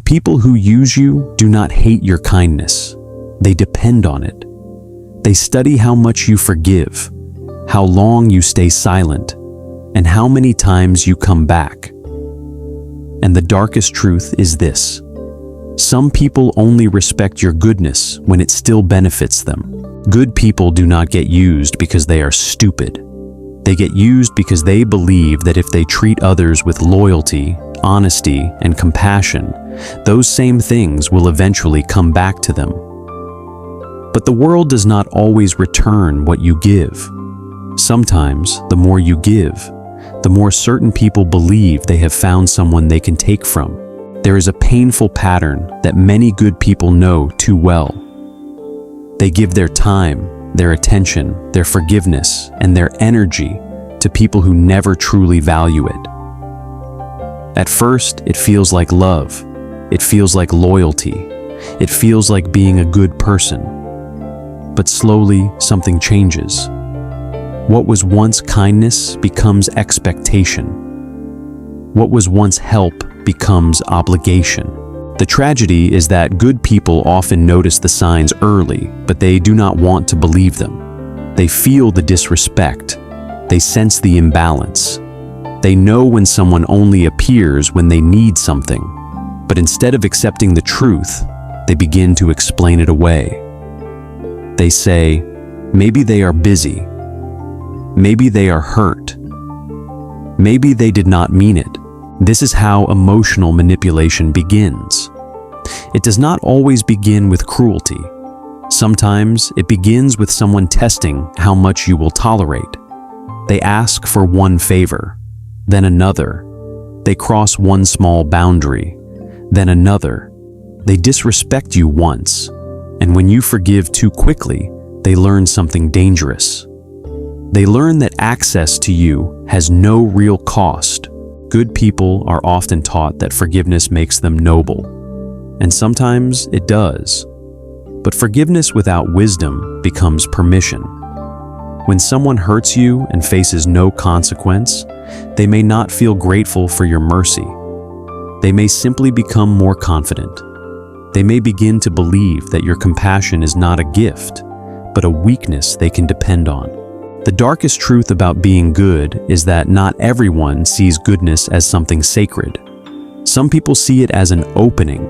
people who use you do not hate your kindness. They depend on it. They study how much you forgive, how long you stay silent, and how many times you come back. And the darkest truth is this: some people only respect your goodness when it still benefits them. Good people do not get used because they are stupid. They get used because they believe that if they treat others with loyalty, honesty, and compassion, those same things will eventually come back to them. But the world does not always return what you give. Sometimes, the more you give, the more certain people believe they have found someone they can take from. There is a painful pattern that many good people know too well. They give their time, their attention, their forgiveness, and their energy to people who never truly value it. At first, it feels like love. It feels like loyalty. It feels like being a good person. But slowly, something changes. What was once kindness becomes expectation. What was once help becomes obligation. The tragedy is that good people often notice the signs early, but they do not want to believe them. They feel the disrespect. They sense the imbalance. They know when someone only appears when they need something. But instead of accepting the truth, they begin to explain it away. They say, maybe they are busy. Maybe they are hurt. Maybe they did not mean it. This is how emotional manipulation begins. It does not always begin with cruelty. Sometimes it begins with someone testing how much you will tolerate. They ask for one favor, then another. They cross one small boundary, then another. They disrespect you once, and when you forgive too quickly, they learn something dangerous. They learn that access to you has no real cost. Good people are often taught that forgiveness makes them noble, and sometimes it does. But forgiveness without wisdom becomes permission. When someone hurts you and faces no consequence, they may not feel grateful for your mercy. They may simply become more confident. They may begin to believe that your compassion is not a gift, but a weakness they can depend on. The darkest truth about being good is that not everyone sees goodness as something sacred. Some people see it as an opening.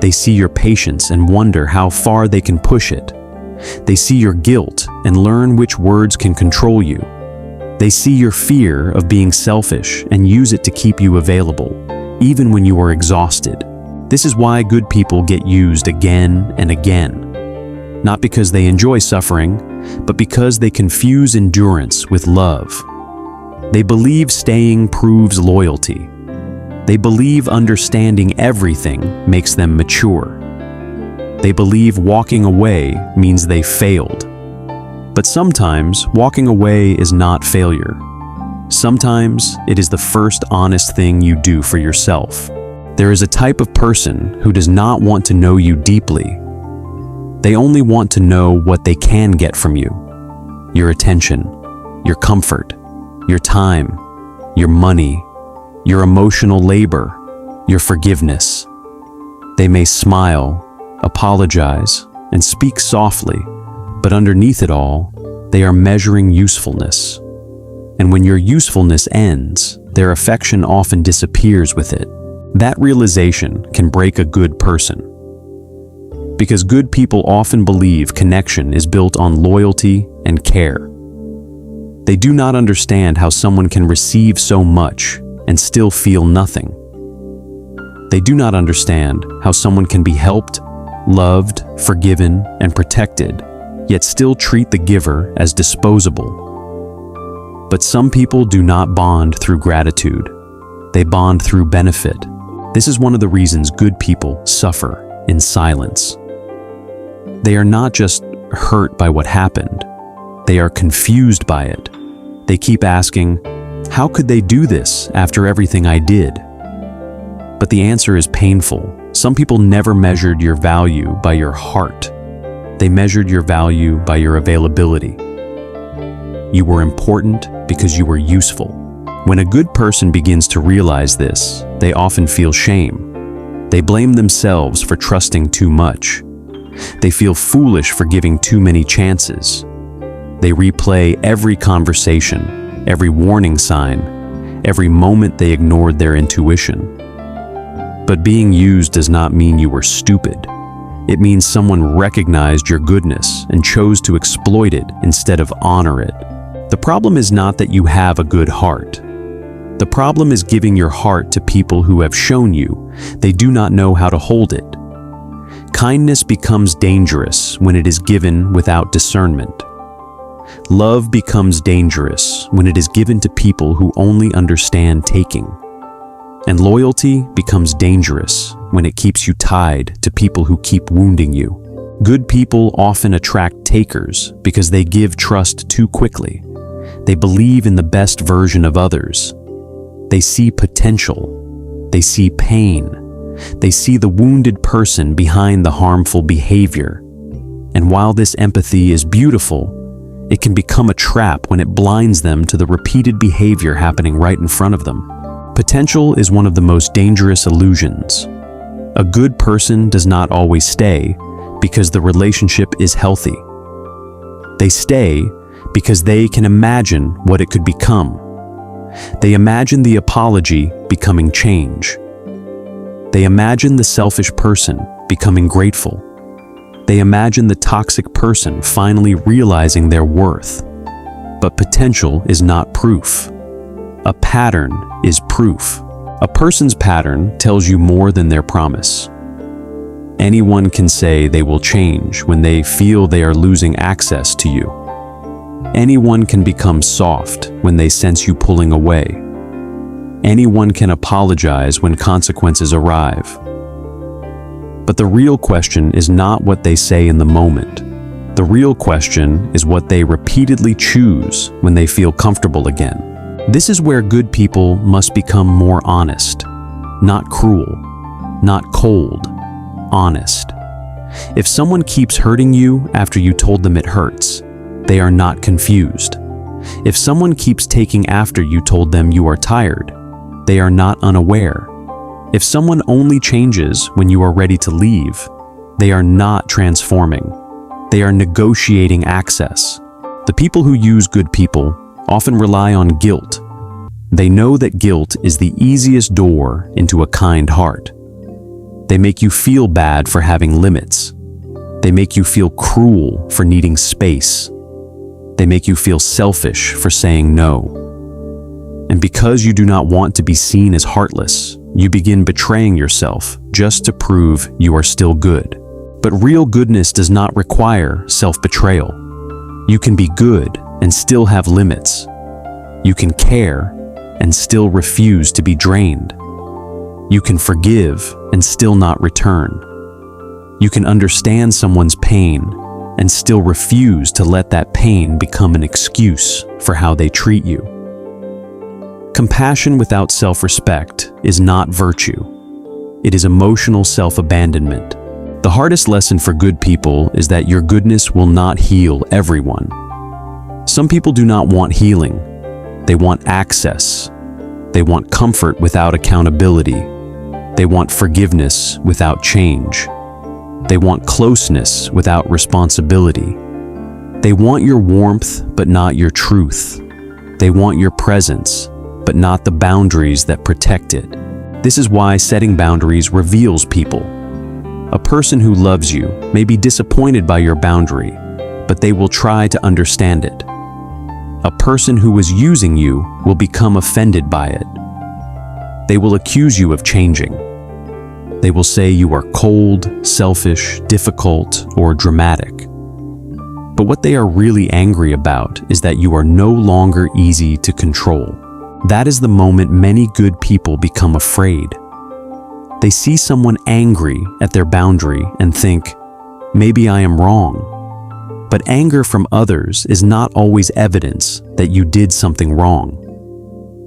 They see your patience and wonder how far they can push it. They see your guilt and learn which words can control you. They see your fear of being selfish and use it to keep you available, even when you are exhausted. This is why good people get used again and again. Not because they enjoy suffering, but because they confuse endurance with love. They believe staying proves loyalty. They believe understanding everything makes them mature. They believe walking away means they failed. But sometimes walking away is not failure. Sometimes it is the first honest thing you do for yourself. There is a type of person who does not want to know you deeply. They only want to know what they can get from you. Your attention, your comfort, your time, your money, your emotional labor, your forgiveness. They may smile, apologize, and speak softly, but underneath it all, they are measuring usefulness. And when your usefulness ends, their affection often disappears with it. That realization can break a good person. Because good people often believe connection is built on loyalty and care. They do not understand how someone can receive so much and still feel nothing. They do not understand how someone can be helped, loved, forgiven, and protected, yet still treat the giver as disposable. But some people do not bond through gratitude. They bond through benefit. This is one of the reasons good people suffer in silence. They are not just hurt by what happened. They are confused by it. They keep asking, how could they do this after everything I did? But the answer is painful. Some people never measured your value by your heart. They measured your value by your availability. You were important because you were useful. When a good person begins to realize this, they often feel shame. They blame themselves for trusting too much. They feel foolish for giving too many chances. They replay every conversation, every warning sign, every moment they ignored their intuition. But being used does not mean you were stupid. It means someone recognized your goodness and chose to exploit it instead of honor it. The problem is not that you have a good heart. The problem is giving your heart to people who have shown you they do not know how to hold it. Kindness becomes dangerous when it is given without discernment. Love becomes dangerous when it is given to people who only understand taking. And loyalty becomes dangerous when it keeps you tied to people who keep wounding you. Good people often attract takers because they give trust too quickly. They believe in the best version of others. They see potential. They see pain. They see the wounded person behind the harmful behavior. And while this empathy is beautiful, it can become a trap when it blinds them to the repeated behavior happening right in front of them. Potential is one of the most dangerous illusions. A good person does not always stay because the relationship is healthy. They stay because they can imagine what it could become. They imagine the apology becoming change. They imagine the selfish person becoming grateful. They imagine the toxic person finally realizing their worth. But potential is not proof. A pattern is proof. A person's pattern tells you more than their promise. Anyone can say they will change when they feel they are losing access to you. Anyone can become soft when they sense you pulling away. Anyone can apologize when consequences arrive. But the real question is not what they say in the moment. The real question is what they repeatedly choose when they feel comfortable again. This is where good people must become more honest, not cruel, not cold, honest. If someone keeps hurting you after you told them it hurts, they are not confused. If someone keeps taking after you told them you are tired, they are not unaware. If someone only changes when you are ready to leave, they are not transforming. They are negotiating access. The people who use good people often rely on guilt. They know that guilt is the easiest door into a kind heart. They make you feel bad for having limits. They make you feel cruel for needing space. They make you feel selfish for saying no. And because you do not want to be seen as heartless, you begin betraying yourself just to prove you are still good. But real goodness does not require self-betrayal. You can be good and still have limits. You can care and still refuse to be drained. You can forgive and still not return. You can understand someone's pain and still refuse to let that pain become an excuse for how they treat you. Compassion without self-respect is not virtue. It is emotional self-abandonment. The hardest lesson for good people is that your goodness will not heal everyone. Some people do not want healing. They want access. They want comfort without accountability. They want forgiveness without change. They want closeness without responsibility. They want your warmth, but not your truth. They want your presence, but not the boundaries that protect it. This is why setting boundaries reveals people. A person who loves you may be disappointed by your boundary, but they will try to understand it. A person who is using you will become offended by it. They will accuse you of changing. They will say you are cold, selfish, difficult, or dramatic. But what they are really angry about is that you are no longer easy to control. That is the moment many good people become afraid. They see someone angry at their boundary and think, maybe I am wrong. But anger from others is not always evidence that you did something wrong.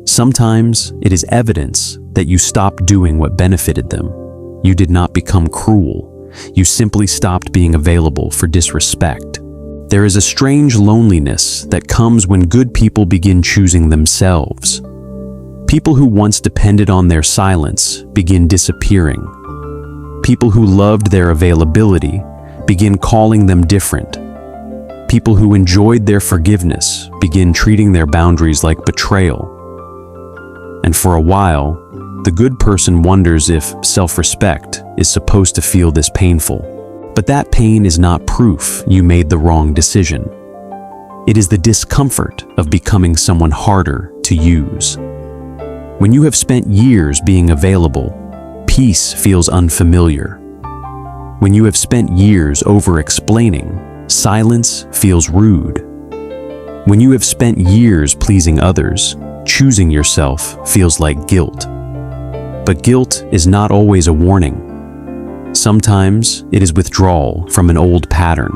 Sometimes it is evidence that you stopped doing what benefited them. You did not become cruel. You simply stopped being available for disrespect. There is a strange loneliness that comes when good people begin choosing themselves. People who once depended on their silence begin disappearing. People who loved their availability begin calling them different. People who enjoyed their forgiveness begin treating their boundaries like betrayal. And for a while, the good person wonders if self-respect is supposed to feel this painful. But that pain is not proof you made the wrong decision. It is the discomfort of becoming someone harder to use. When you have spent years being available, peace feels unfamiliar. When you have spent years over-explaining, silence feels rude. When you have spent years pleasing others, choosing yourself feels like guilt. But guilt is not always a warning. Sometimes it is withdrawal from an old pattern.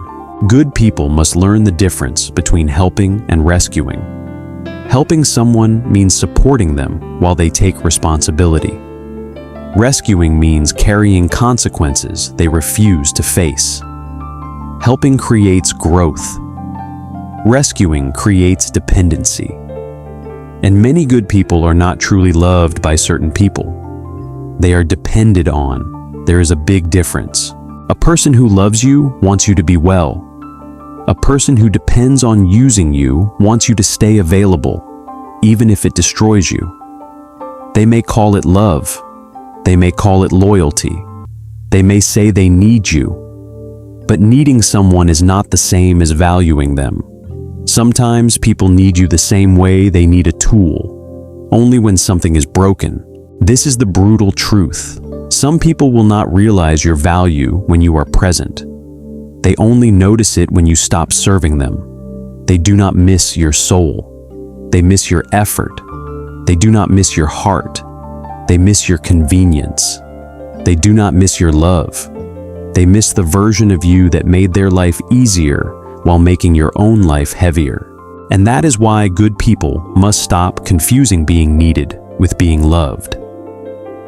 Good people must learn the difference between helping and rescuing. Helping someone means supporting them while they take responsibility. Rescuing means carrying consequences they refuse to face. Helping creates growth. Rescuing creates dependency. And many good people are not truly loved by certain people. They are depended on. There is a big difference. A person who loves you wants you to be well. A person who depends on using you wants you to stay available, even if it destroys you. They may call it love. They may call it loyalty. They may say they need you. But needing someone is not the same as valuing them. Sometimes people need you the same way they need a tool, only when something is broken. This is the brutal truth. Some people will not realize your value when you are present. They only notice it when you stop serving them. They do not miss your soul. They miss your effort. They do not miss your heart. They miss your convenience. They do not miss your love. They miss the version of you that made their life easier while making your own life heavier. And that is why good people must stop confusing being needed with being loved.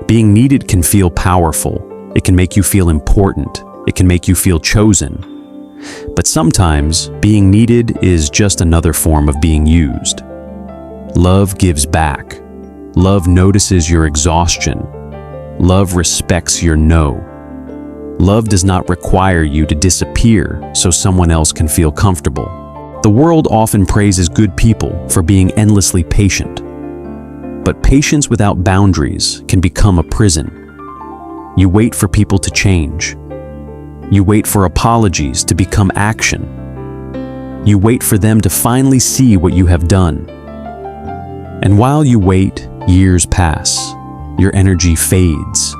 Being needed can feel powerful. It can make you feel important. It can make you feel chosen. But sometimes being needed is just another form of being used. Love gives back. Love notices your exhaustion. Love respects your no. Love does not require you to disappear so someone else can feel comfortable. The world often praises good people for being endlessly patient. But patience without boundaries can become a prison. You wait for people to change. You wait for apologies to become action. You wait for them to finally see what you have done. And while you wait, years pass. Your energy fades.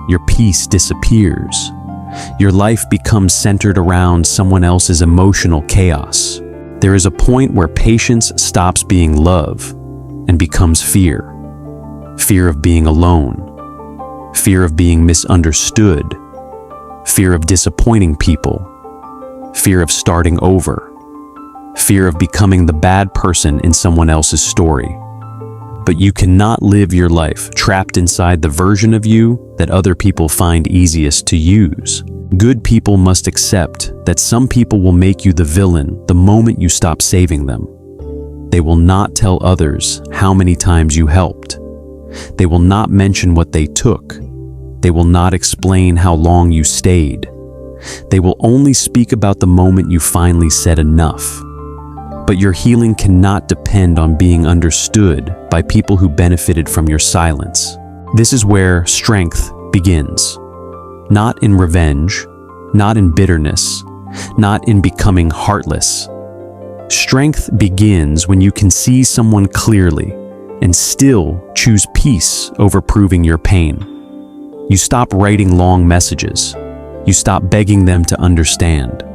Your peace disappears. Your life becomes centered around someone else's emotional chaos. There is a point where patience stops being love and becomes fear. Fear of being alone. Fear of being misunderstood. Fear of disappointing people. Fear of starting over. Fear of becoming the bad person in someone else's story. But you cannot live your life trapped inside the version of you that other people find easiest to use. Good people must accept that some people will make you the villain the moment you stop saving them. They will not tell others how many times you helped. They will not mention what they took. They will not explain how long you stayed. They will only speak about the moment you finally said enough. But your healing cannot depend on being understood by people who benefited from your silence. This is where strength begins. Not in revenge, not in bitterness, not in becoming heartless. Strength begins when you can see someone clearly and still choose peace over proving your pain. You stop writing long messages. You stop begging them to understand.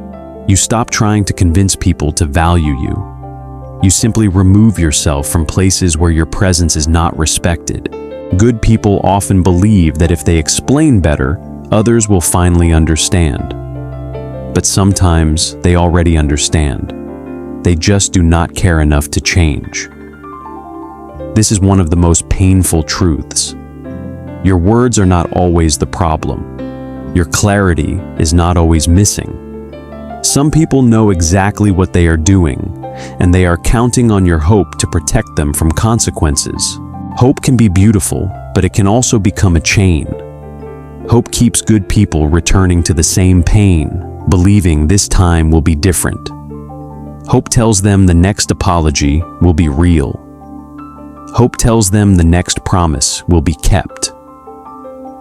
You stop trying to convince people to value you. You simply remove yourself from places where your presence is not respected. Good people often believe that if they explain better, others will finally understand. But sometimes they already understand. They just do not care enough to change. This is one of the most painful truths. Your words are not always the problem. Your clarity is not always missing. Some people know exactly what they are doing, and they are counting on your hope to protect them from consequences. Hope can be beautiful, but it can also become a chain. Hope keeps good people returning to the same pain, believing this time will be different. Hope tells them the next apology will be real. Hope tells them the next promise will be kept.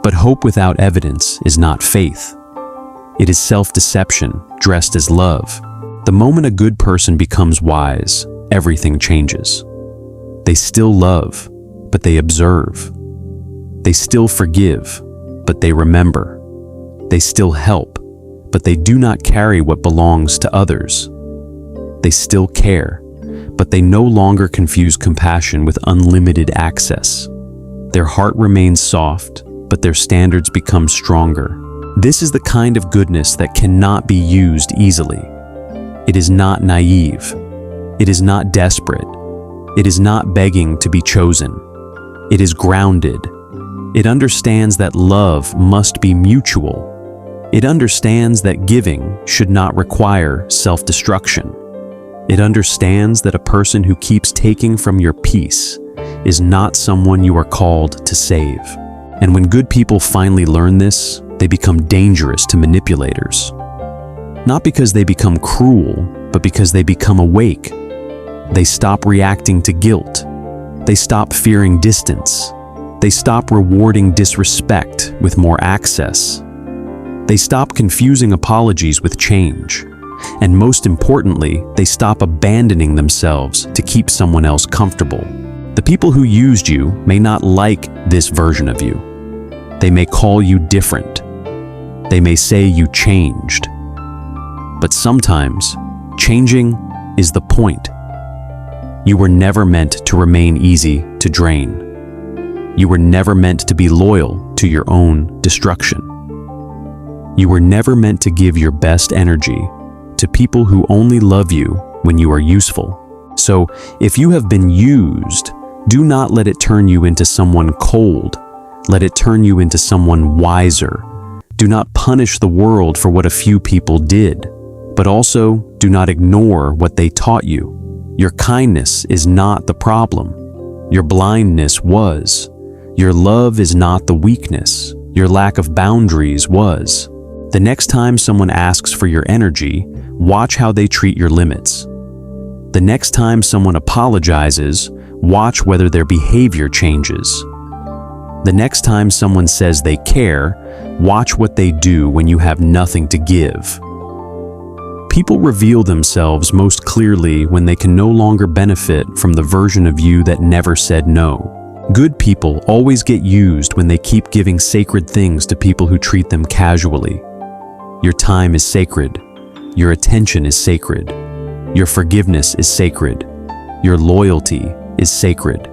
But hope without evidence is not faith. It is self-deception dressed as love. The moment a good person becomes wise, everything changes. They still love, but they observe. They still forgive, but they remember. They still help, but they do not carry what belongs to others. They still care, but they no longer confuse compassion with unlimited access. Their heart remains soft, but their standards become stronger. This is the kind of goodness that cannot be used easily. It is not naive. It is not desperate. It is not begging to be chosen. It is grounded. It understands that love must be mutual. It understands that giving should not require self-destruction. It understands that a person who keeps taking from your peace is not someone you are called to save. And when good people finally learn this, they become dangerous to manipulators. Not because they become cruel, but because they become awake. They stop reacting to guilt. They stop fearing distance. They stop rewarding disrespect with more access. They stop confusing apologies with change. And most importantly, they stop abandoning themselves to keep someone else comfortable. The people who used you may not like this version of you. They may call you different. They may say you changed. But sometimes, changing is the point. You were never meant to remain easy to drain. You were never meant to be loyal to your own destruction. You were never meant to give your best energy to people who only love you when you are useful. So, if you have been used, do not let it turn you into someone cold. Let it turn you into someone wiser. Do not punish the world for what a few people did, but also do not ignore what they taught you. Your kindness is not the problem. Your blindness was. Your love is not the weakness. Your lack of boundaries was. The next time someone asks for your energy, watch how they treat your limits. The next time someone apologizes, watch whether their behavior changes. The next time someone says they care, watch what they do when you have nothing to give. People reveal themselves most clearly when they can no longer benefit from the version of you that never said no. Good people always get used when they keep giving sacred things to people who treat them casually. Your time is sacred. Your attention is sacred. Your forgiveness is sacred. Your loyalty is sacred.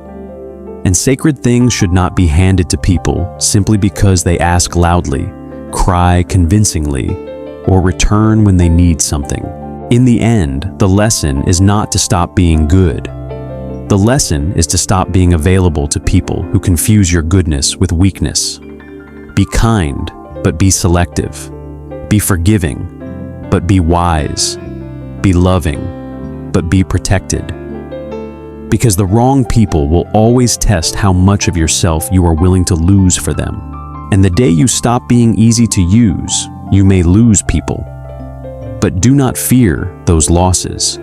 And sacred things should not be handed to people simply because they ask loudly, cry convincingly, or return when they need something. In the end, the lesson is not to stop being good. The lesson is to stop being available to people who confuse your goodness with weakness. Be kind, but be selective. Be forgiving, but be wise. Be loving, but be protected. Because the wrong people will always test how much of yourself you are willing to lose for them. And the day you stop being easy to use, you may lose people. But do not fear those losses.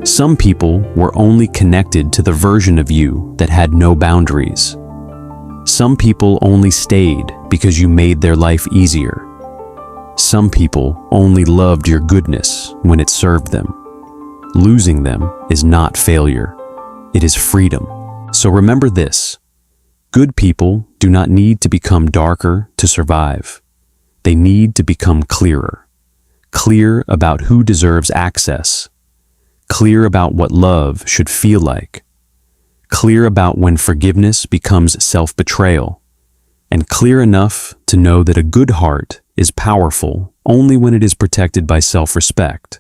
Some people were only connected to the version of you that had no boundaries. Some people only stayed because you made their life easier. Some people only loved your goodness when it served them. Losing them is not failure. It is freedom. So remember this: good people do not need to become darker to survive. They need to become clearer. Clear about who deserves access. Clear about what love should feel like. Clear about when forgiveness becomes self-betrayal. And clear enough to know that a good heart is powerful only when it is protected by self-respect.